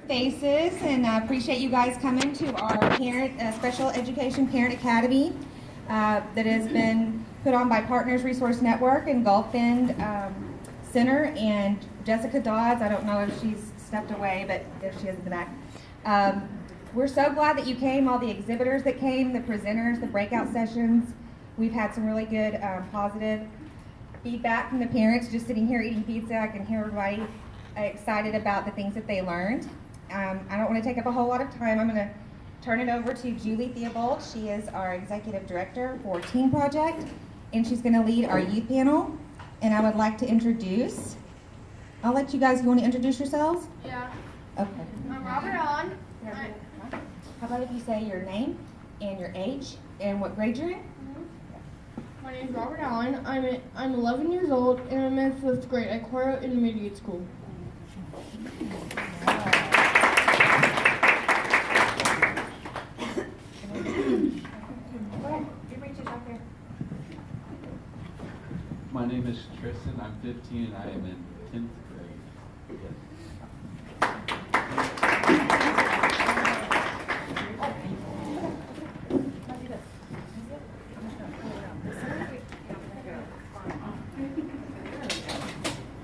faces, and I appreciate you guys coming to our Special Education Parent Academy that has been put on by Partners Resource Network and Gulf Bend Center, and Jessica Dodds. I don't know if she's stepped away, but there she is in the back. We're so glad that you came, all the exhibitors that came, the presenters, the breakout sessions. We've had some really good positive feedback from the parents. Just sitting here eating pizza, I can hear everybody excited about the things that they learned. I don't want to take up a whole lot of time. I'm going to turn it over to Julie Theobald. She is our Executive Director for Teen Project, and she's going to lead our youth panel. And I would like to introduce, I'll let you guys, you want to introduce yourselves? Yeah. Okay. I'm Robert Allen. How about if you say your name and your age and what grade you're in? My name is Robert Allen. I'm 11 years old and I'm in 5th grade at Cuero Intermediate School. My name is Tristan. I'm 15 and I am in 10th grade.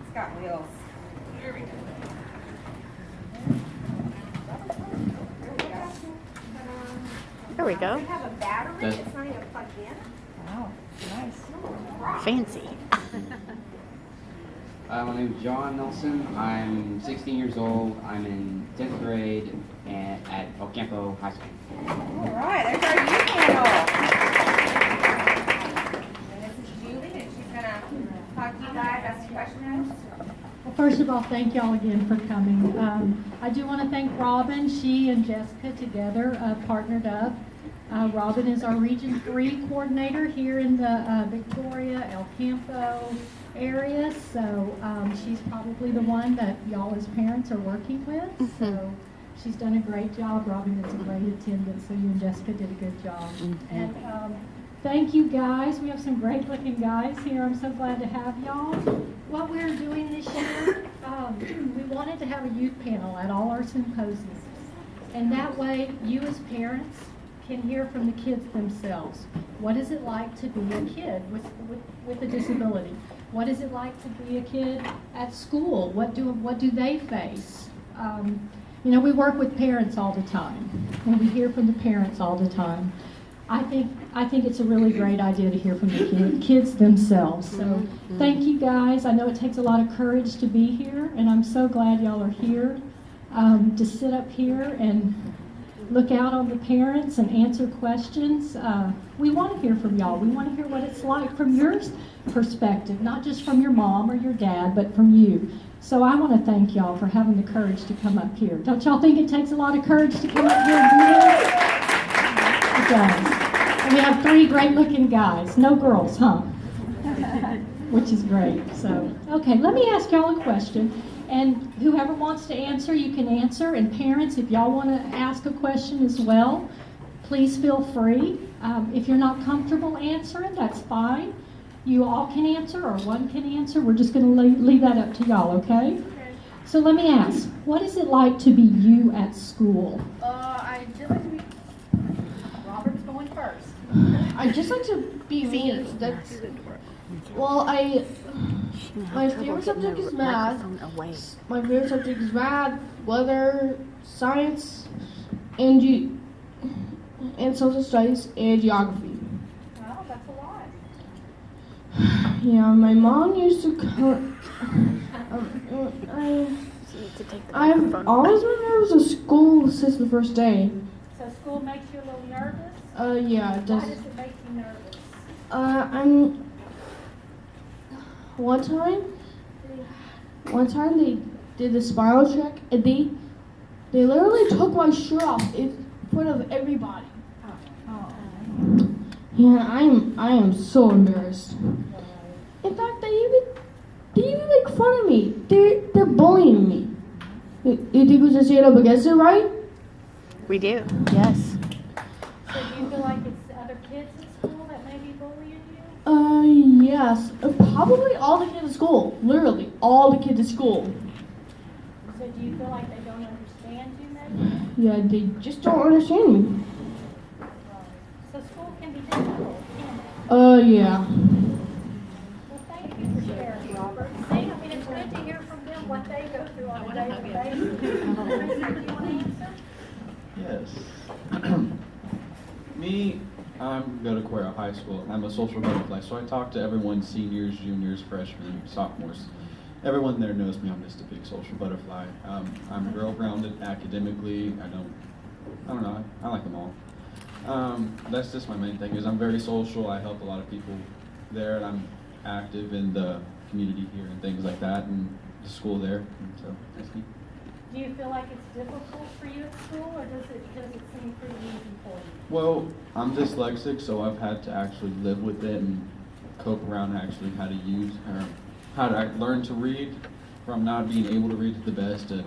It's got wheels. Here we go. There we go. We have a battery. That's- It's not even plugged in. Wow, nice. Fancy. My name is John Nelson. I'm 16 years old. I'm in 10th grade at El Campo High School. All right, there's our youth panel. And this is Julie, and she's gonna talk to you guys, ask you questions. Well, first of all, thank y'all again for coming. I do want to thank Robin. She and Jessica together partnered up. Robin is our Region 3 coordinator here in the Victoria, El Campo area. So she's probably the one that y'all as parents are working with. So she's done a great job. Robin is a great attendant, so you and Jessica did a good job. And thank you guys. We have some great looking guys here. I'm so glad to have y'all. What we're doing this year, we wanted to have a youth panel at all our symposiums. And that way, you as parents can hear from the kids themselves. What is it like to be a kid with a disability? What is it like to be a kid at school? What do they face? We work with parents all the time, and we hear from the parents all the time. I think it's a really great idea to hear from the kids themselves. So thank you guys. I know it takes a lot of courage to be here, and I'm so glad y'all are here to sit up here and look out on the parents and answer questions. We want to hear from y'all. We want to hear what it's like from your perspective, not just from your mom or your dad, but from you. So I want to thank y'all for having the courage to come up here. Don't y'all think it takes a lot of courage to come up here and do this? It does. And we have 3 great looking guys. No girls, huh? Which is great. So, okay, let me ask y'all a question. And whoever wants to answer, you can answer. And parents, if y'all want to ask a question as well, please feel free. If you're not comfortable answering, that's fine. You all can answer or one can answer. We're just going to leave that up to y'all, okay? So let me ask, what is it like to be you at school? I just like to be. Robert's going first. I just like to be me. That's. Well, my favorite subject is math. My favorite subject is math, weather, science, and social studies and geography. Wow, that's a lot. Yeah, my mom used to come. I've always been nervous at school since the first day. So school makes you a little nervous? Yeah, it Why does. does it make you nervous? One time they did the spiral check and they literally took my shirt off in front of everybody. Yeah, I am so embarrassed. In fact, they even make fun of me. They're bullying me. You think we should stand up against it, right? We do, yes. So do you feel like it's other kids at school that may be bullying you? Yes. Probably all the kids at school. Literally, all the kids at school. So do you feel like they don't understand understand you, maybe? Yeah, they just don't understand me. So school can be difficult, can't it? Yeah. Well, thank you for sharing, Robert. See, I mean, it's good to hear from them what they go through on a daily basis. Teresa, do you want to answer? Yes. Me, I'm go to Quail High School. I'm a social butterfly, so I talk to everyone, seniors, juniors, freshmen, sophomores. Everyone there knows me. I'm just a big social butterfly. I'm well-rounded academically. I don't know. I like them all. That's just my main thing. Is I'm very social. I help a lot of people there, and I'm active in the community here and things like that, and the school there. And so that's me. Do you feel like it's difficult for you at school, or does it seem pretty easy for you? Well, I'm dyslexic, so I've had to actually live with it and cope around actually how to use or how to learn to read from not being able to read to the best to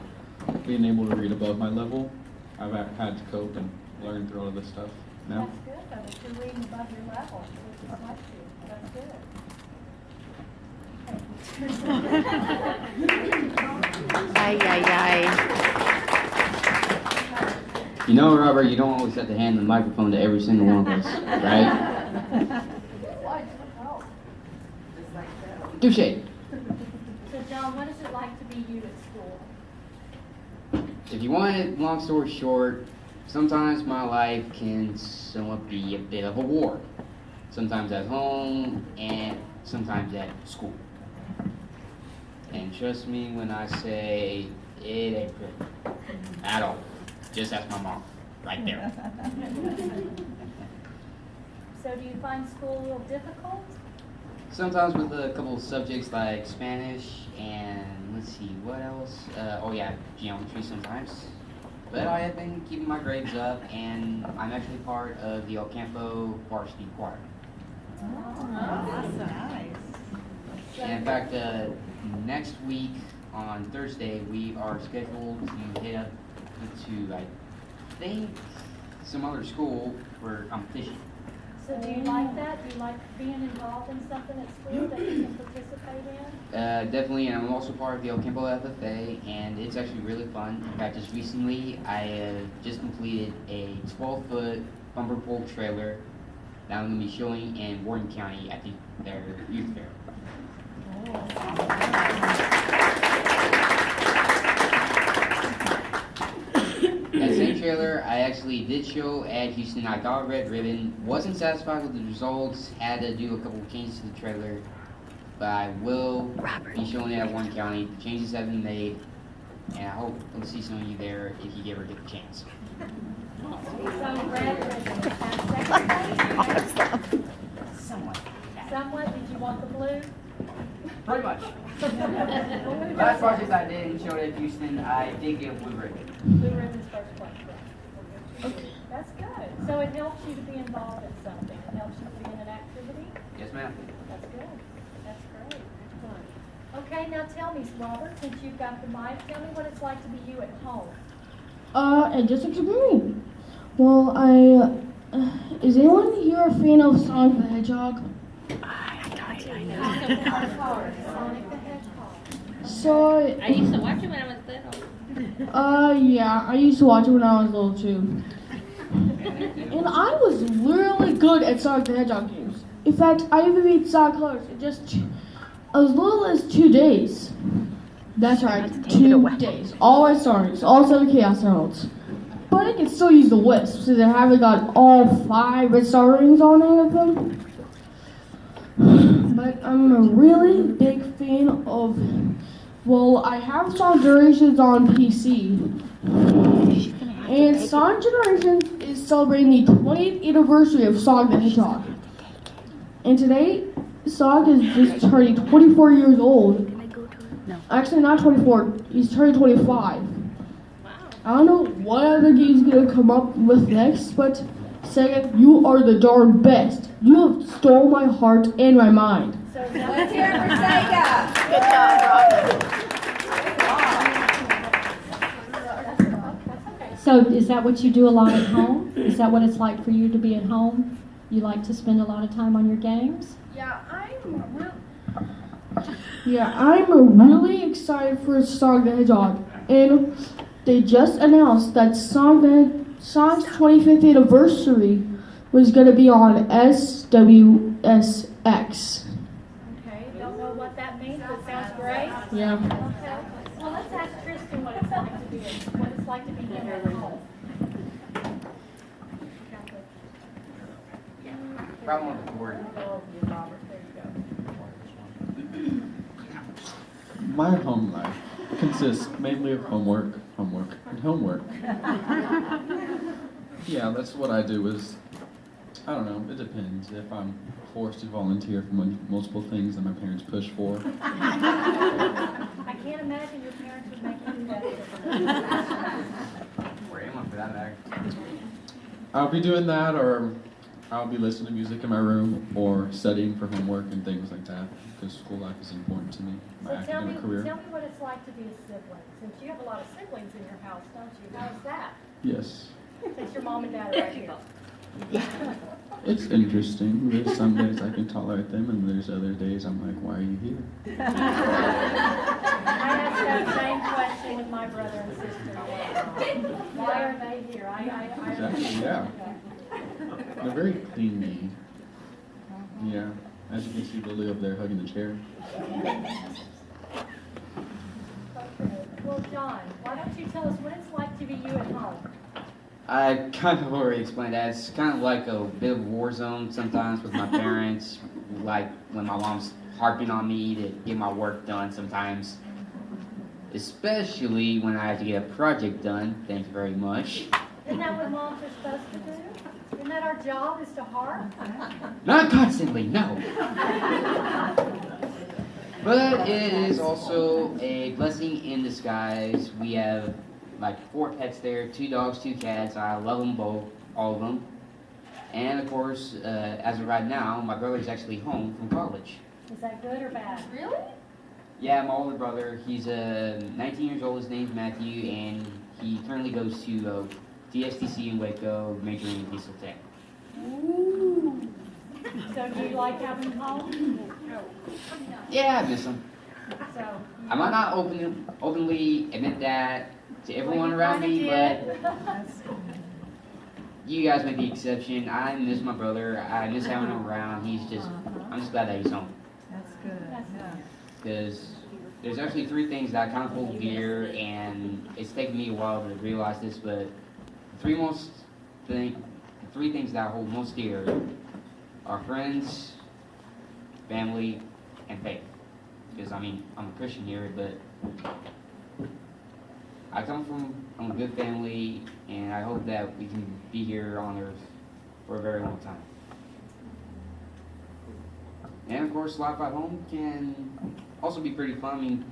being able to read above my level. I've had to cope and learn through all of this stuff now. That's good, though, that you're reading above your level, which is like you. That's good. Ay, ay, ay. You know, Robert, you don't always have to hand the microphone to every single one of us, right? Touche. So, John, what is it like to be you at school? If you want it, long story short, sometimes my life can somewhat be a bit of a war. Sometimes at home and sometimes at school. And trust me when I say it ain't good at all. Just ask my mom, right there. So, do you find school a little difficult? Sometimes with a couple of subjects like Spanish and let's see, what else? Geometry sometimes. But I have been keeping my grades up, and I'm actually part of the El Campo varsity choir. And in fact, next week on Thursday, we are scheduled to head up to, I think, some other school for competition. So, do you like that? Do you like being involved in something at school that you can participate in? Definitely, and I'm also part of the El Campo FFA, and it's actually really fun. In fact, just recently, I just completed a 12-foot bumper pole trailer that I'm going to be showing in Warden County at their youth fair. That same trailer, I actually did show at Houston. I got a red ribbon. Wasn't satisfied with the results. Had to do a couple of changes to the trailer. But I will be showing it at Warren County. The changes have been made. And I hope to see some of you there if you ever get the chance. So, red ribbon, that's second place? Somewhat. Did you want the blue? Pretty much. Last project I did and showed at Houston, I did get a blue ribbon. Blue ribbon's first place. Okay. That's good. So it helps you to be involved in something. It helps you to be in an activity. Yes, ma'am. That's good. That's great. Excellent. Okay, now tell me, Robert, since you've got the mic, tell me what it's like to be you at home. And just like me. Well, is anyone here a fan of Sonic the Hedgehog? I know. Sonic the Hedgehog. So, I used to watch it when I was little. yeah, I used to watch it when I was little too. And I was really good at Sonic the Hedgehog games. In fact, I even beat Sonic Colors in just as little as 2 days. That's right, 2 days. All at Sonics, all 7 Chaos Emeralds. But I can still use the Wisp, since I haven't got all 5 red star rings on any of them. But I'm a really big fan of, well, I have Sonic Generations on PC. And Sonic Generations is celebrating the 20th anniversary of Sonic the Hedgehog. And today, Sonic is just turning 24 years old. Actually, not 24, he's turning 25. I don't know what other game's gonna come up with next, but Sega, you are the darn best. You have stole my heart and my mind. So Let's hear it for Sega. Good job, Robin. that's okay. So is that what you do a lot at home? Is that what it's like for you to be at home? You like to spend a lot of time on your games? I'm really excited for Sonic the Hedgehog. And they just announced that Song's 25th anniversary was going to be on SWSX. Okay, don't know what that means, but sounds great. Yeah. Okay, well, let's ask Tristan what it's like to be in her home. Problem with the board. My home life consists mainly of homework, and homework. Yeah, that's what I do is, I don't know, it depends. If I'm forced to volunteer for multiple things that my parents push for. I can't imagine your parents would make you do that. Or anyone for that matter. I'll be doing that, or I'll be listening to music in my room, or studying for homework and things like that, because school life is important to me, my So tell me academic career. what it's like to be a sibling, since you have a lot of siblings in your house, don't you? How's that? Yes. Since your mom and dad are right here. It's interesting. There's some days I can tolerate them, and there's other days I'm like, why are you here? I asked that same question with my brother and sister. Why are they here? Exactly, yeah. They're very clingy. Yeah. As you can see, Lily over there hugging the chair. Well, John, why don't you tell us what it's like to be you at home? I kind of already explained that. It's kind of like a bit of a war zone sometimes with my parents, like when my mom's harping on me to get my work done sometimes. Especially when I have to get a project done. Thank you very much. Isn't that what moms are supposed to do? Isn't that our job, is to harp? Not constantly, no. But it is also a blessing in disguise. We have like 4 pets there, 2 dogs, 2 cats. I love them both, all of them. And of course, as of right now, my brother's actually home from college. Is that good or bad? Really? Yeah, my older brother, he's 19 years old, his name's Matthew, and he currently goes to DSTC in Waco, majoring in diesel tech. Ooh. So do you like having them home? Yeah, I miss him. So. I might not openly admit that to everyone around me, but you guys made the exception. I miss my brother. I miss having him around. I'm just glad that he's home. That's good. Because there's actually 3 things that I kind of hold dear, and it's taken me a while to realize this, but the 3 things that I hold most dear are friends, family, and faith. Because, I mean, I'm a Christian here, but I come from a good family, and I hope that we can be here on earth for a very long time. And of course, life at home can also be pretty fun. I mean,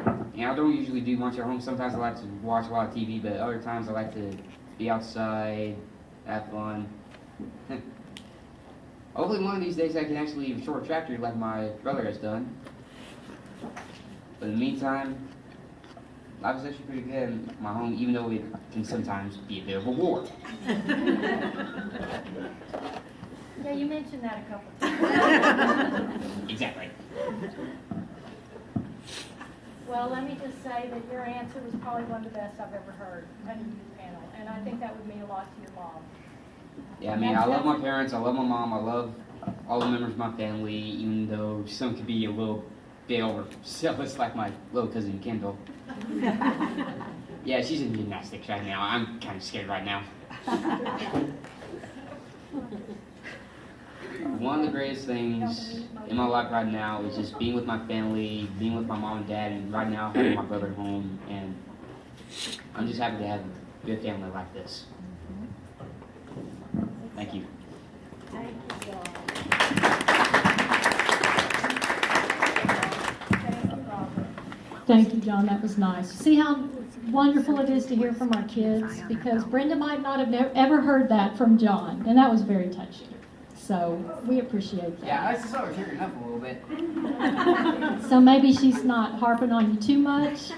I don't usually do much at home. Sometimes I like to watch a lot of TV, but other times I like to be outside, have fun. Hopefully one of these days I can actually short a tractor like my brother has done. But in the meantime, life is actually pretty good in my home, even though it can sometimes be a bit of a war. Yeah, you mentioned that a couple times. Exactly. Well, let me just say that your answer was probably one of the best I've ever heard at a youth panel, and I think that would mean a lot to your mom. Yeah, I mean, I love my parents, I love my mom, I love all the members of my family, even though some could be a little bit overzealous, like my little cousin Kendall. Yeah, she's in gymnastics right now. I'm kind of scared right now. One of the greatest things in my life right now is just being with my family, being with my mom and dad, and right now having my brother home, and I'm just happy to have a good family like this. Thank you. Thank you, John. Thank you, Robert. Thank you, John. That was nice. See how wonderful it is to hear from our kids? Because Brenda might not have ever heard that from John, and that was very touching. So we appreciate that. Yeah, I just saw her tearing up a little bit. So maybe she's not harping on you too much.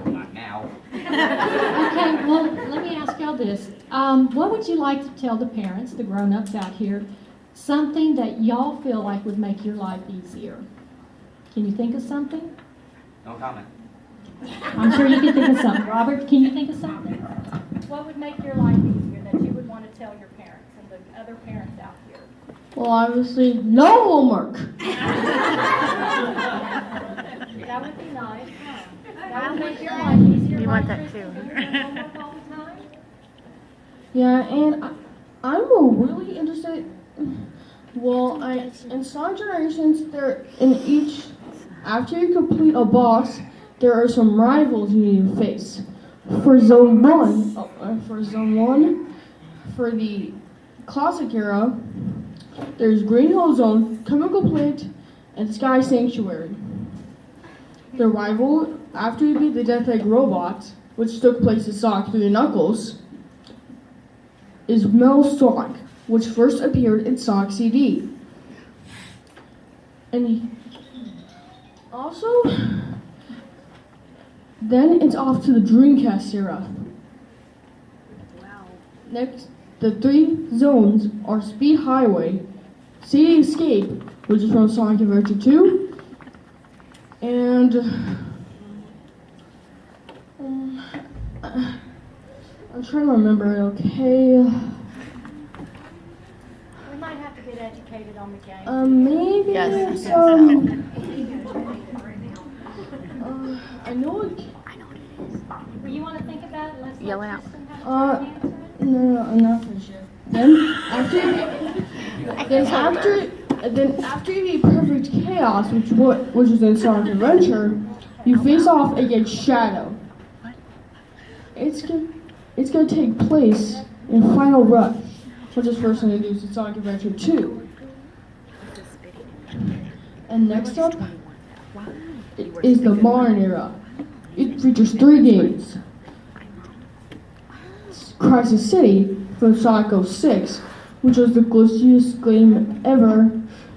Not now. Okay, well, let me ask y'all this. What would you like to tell the parents, the grown-ups out here, something that y'all feel like would make your life easier? Can you think of something? No comment. I'm sure you can think of something. Robert, can you think of something? What would make your life easier that you would want to tell your parents and the other parents out here? Well, obviously, no homework. That would be nice. That would make your life easier. You want right, that Tristan? too. You do homework all the time? Yeah, and I'm really interested. Well, in Sonic Generations, after you complete a boss, there are some rivals you need to face. For Zone 1, for the Classic era, there's Green Hill Zone, Chemical Plant, and Sky Sanctuary. The rival, after you beat the Death Egg Robot, which took place in Sonic 3 and Knuckles, is Metal Sonic, which first appeared in Sonic CD. And also, then it's off to the Dreamcast era. Next, the 3 zones are Speed Highway, City Escape, which is from Sonic Adventure 2, and I'm trying to remember it, okay. We might have to get educated on the game. Maybe Yes. some. I know it. Well, you want to think about it? Let's Yell let out. Tristan have a Uh, try to answer it. No, I'm not finished yet. Then after you beat Perfect Chaos, which is in Sonic Adventure, you face off against Shadow. It's gonna take place in Final Rush, which is first introduced in Sonic Adventure 2. And next up is the modern era. It features 3 games. Crisis City from Sonic 06, which was the glitchiest game ever.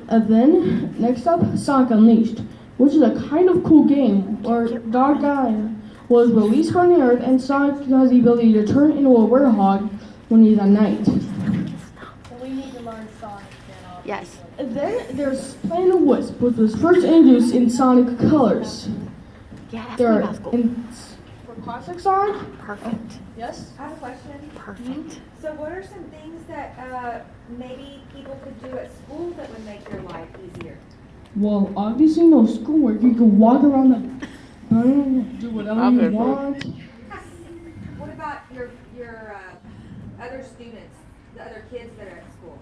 And then, next up, Sonic Unleashed, which is a kind of cool game where Dark Guy was released from the Earth and Sonic has the ability to turn into a werehog when he's at night. So we need to learn Sonic then, obviously. Yes. And then there's Planet Wisp, which was first introduced in Sonic Colors. Yeah, that's There my are, basketball. for Classic Sonic, Perfect. yes? I have a question. Perfect. So what are some things that maybe people could do at school that would make your life easier? Well, obviously no schoolwork. You can walk around the do whatever you Obviously. want. What about your other students, the other kids that are at school?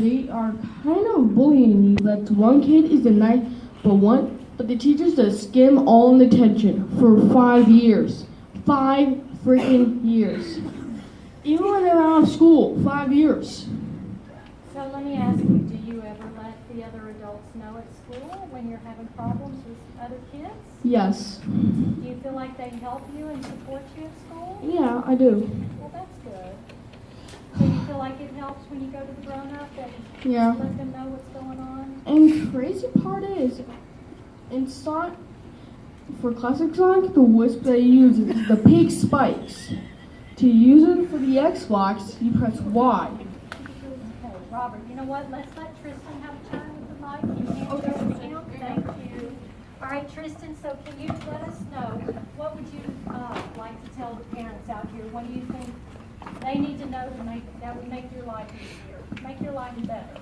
They are kind of bullying me. But one kid is the night, but the teachers just skim all in detention for 5 years. 5 freaking years. Even when they're out of school, 5 years. So let me ask you, do you ever let the other adults know at school when you're having problems with other kids? Yes. Do you feel like they help you and support you at school? Yeah, I do. Well, that's good. So you feel like it helps when you go to the grown-up and Yeah. let them know what's going on? And crazy part is, in Sonic, for Classic Sonic, the Wisp they use is the pink spikes. To use it for the Xbox, you press Y. Okay, Robert, you know what? Let's let Tristan have a turn with the mic. You hand it over to him. Thank you. All right, Tristan, so can you let us know, what would you like to tell the parents out here? What do you think they need to know that would make your life easier, make your life better?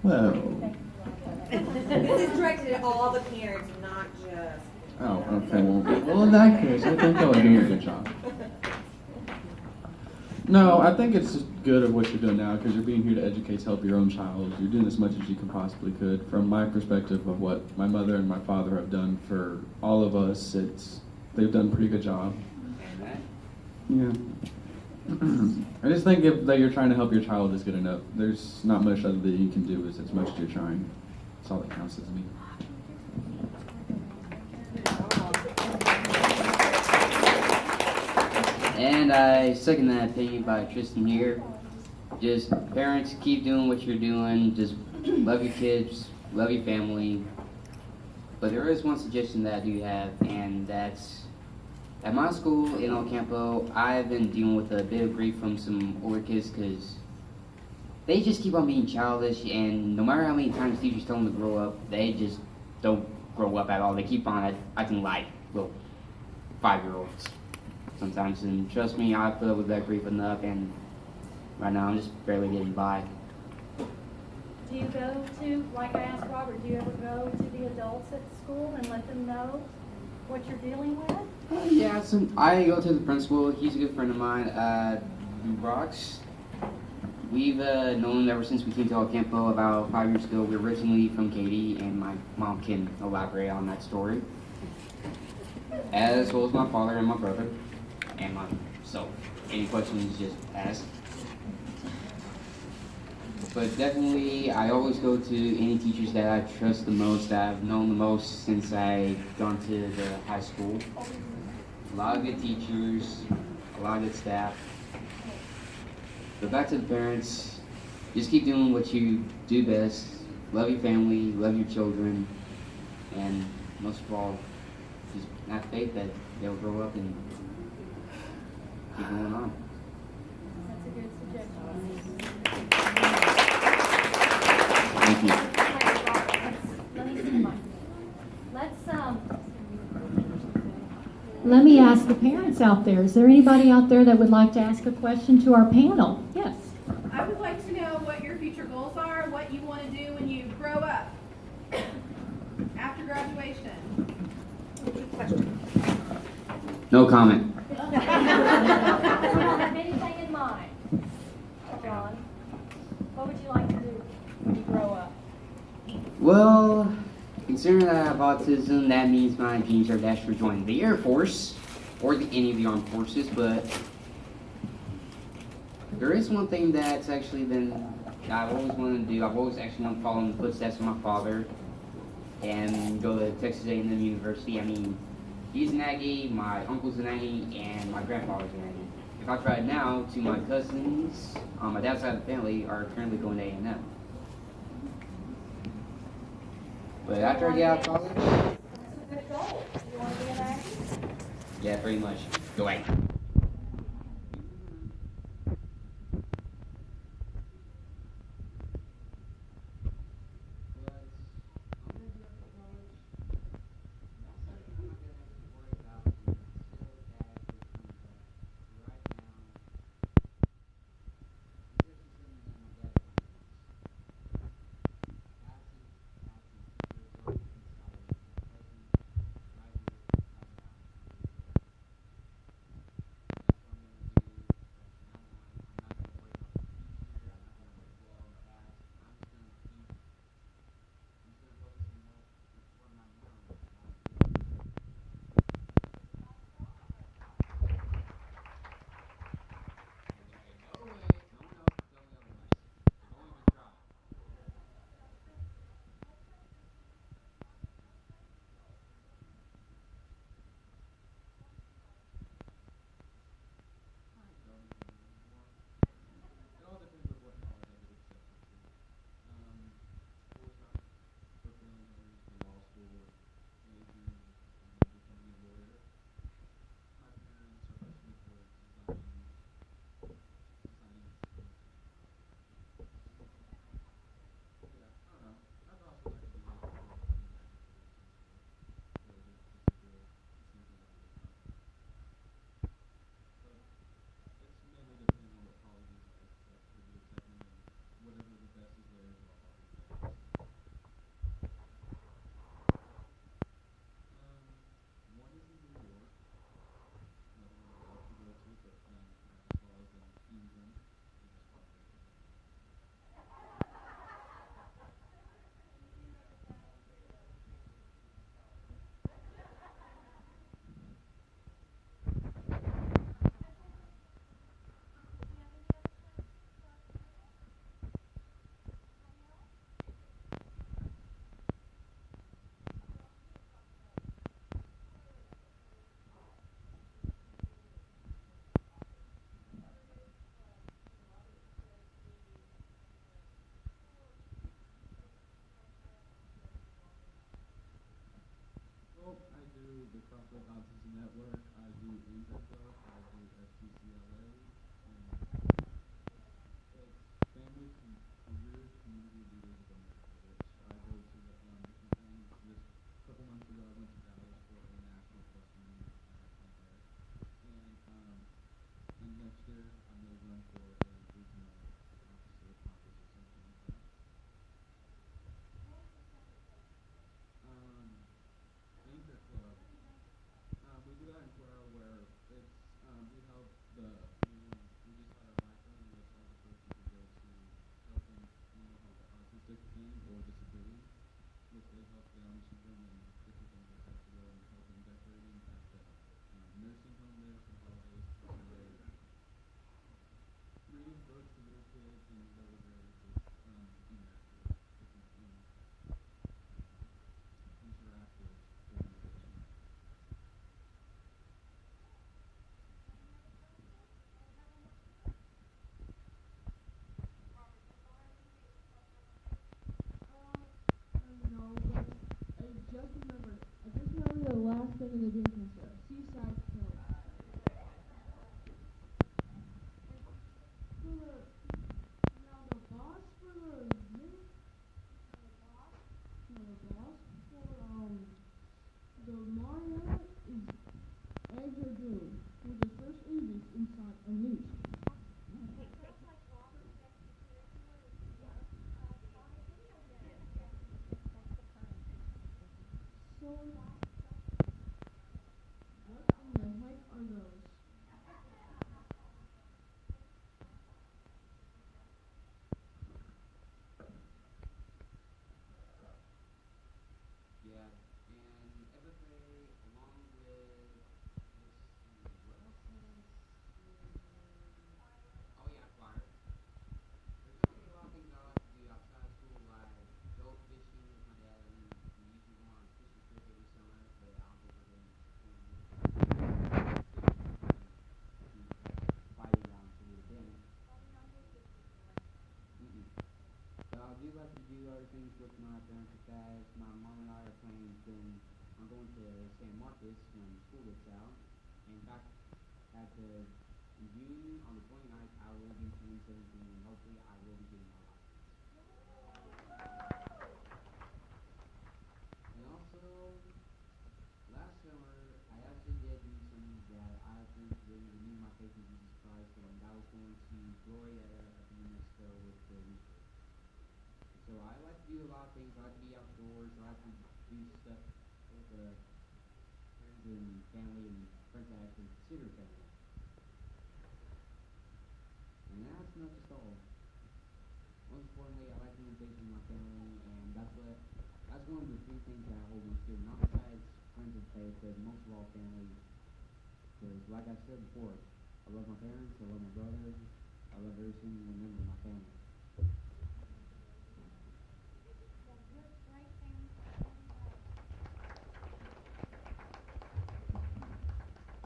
Well, Thank you. This is directed at all the parents, not just. oh, okay. Well, in that case, I think y'all are doing a good job. No, I think it's just good of what you're doing now because you're being here to educate, to help your own child. You're doing as much as you can possibly could. From my perspective of what my mother and my father have done for all of us, they've done a pretty good job. Yeah. I just think that you're trying to help your child is good enough. There's not much other that you can do as much as you're trying. That's all that counts as me. And I second that opinion by Tristan here. Just parents, keep doing what you're doing. Just love your kids, love your family. But there is one suggestion that I do have, and that's at my school in El Campo, I've been dealing with a bit of grief from some older kids because they just keep on being childish, and no matter how many times teachers tell them to grow up, they just don't grow up at all. They keep on acting like little 5-year-olds sometimes. And trust me, I put up with that grief enough, and right now I'm just barely getting by. Do you go to, like I asked Robert, do you ever go to the adults at school and let them know what you're dealing with? Yeah, I go to the principal. He's a good friend of mine, Rocks. We've known him ever since we came to El Campo about 5 years ago. We're originally from Katy, and my mom can elaborate on that story, as well as my father and my brother, and myself. Any questions, just ask. But definitely, I always go to any teachers that I trust the most, that I've known the most since I've gone to the high school. A lot of good teachers, a lot of good staff. But back to the parents, just keep doing what you do best. Love your family, love your children, and most of all, just have faith that they'll grow up and keep going on. That's a good suggestion. Thank you. Wait, Robert, let me see the mic. Let me ask the parents out there, is there anybody out there that would like to ask a question to our panel? Yes. I would like to know what your future goals are, what you want to do when you grow up, after graduation. No comment. You don't have anything in mind, John? What would you like to do when you grow up? Well, considering that I have autism, that means my dreams are dashed for joining the Air Force or any of the armed forces, but there is one thing that's actually been that I've always wanted to do. I've always actually wanted to follow in the footsteps of my father and go to Texas A&M University. I mean, he's an Aggie, my uncle's an Aggie, and my grandfather's an Aggie. If I tried now, to my cousins on my dad's side of the family are currently going to A&M. But after I get out of college, That's a good goal. You want to be an actor? yeah, pretty much. Go away. Well, I do the Crossroad Autism Network, I do InterCo, I do SPCLA, and it's Family Career Community Leaders of America, which I go to different things. Just a couple year I'm going to run for a regional officer office or something like that. Anchor Club. We do that in Cuero where it's we help we just had our bike run which all the person could go to helping help the autistic team or disability, which they help get on children and different things like that to go and help them decorating at the nursing home there for holidays. Reading books to little kids and celebrating being active, different interactive organization. No, but I just remember the last thing in the gym concert. Seaside Hill. The boss for the gym? No, the boss for the Mario is Edgar Doom, with the first images inside Unleashed. So, what in the heck are those? Yeah, and everything along with what else is oh yeah, fire. There's actually a lot of things I like to do outside of school, like go fishing with my dad. We usually go on a fishing trip every summer, but I don't think we're going to fighting down to the dam. I do like to do other things with my parents with that. My mom and I are planning on going to San Marcos when school gets out. In fact, in June on the 29th, I will be 17 and hopefully I will be getting my license. And also, last summer, I actually did do something that I think really renewed my faith in Jesus Christ, and I was going to Gloria at the UNESCO with the youth. So I like to do a lot of things. I like to be outdoors. I like to do stuff with friends and family and friends that I actually consider family. And that's not just all. Most importantly, I like doing things with my family, and that's one of the three things that I hold most dear. Not besides friends and faith, but most of all family. Because like I said before, I love my parents, I love my brothers, I love every single member of my family.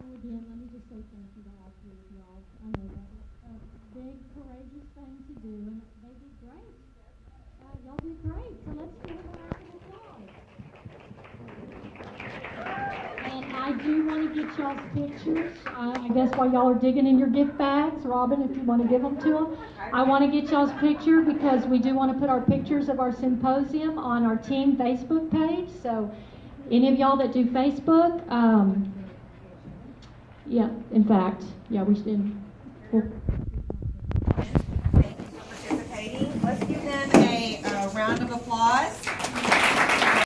Again, let me just say thank you to all three of y'all. I know that was a big, courageous thing to do, and they did great. Y'all did great, so let's give them a round of applause. And I do want to get y'all's pictures. I guess while y'all are digging in your gift bags, Robin, if you want to give them to them. I want to get y'all's picture because we do want to put our pictures of our symposium on our team Facebook page. So any of y'all that do Facebook, yeah, in fact, yeah, we should. Thank you for participating. Let's give them a round of applause.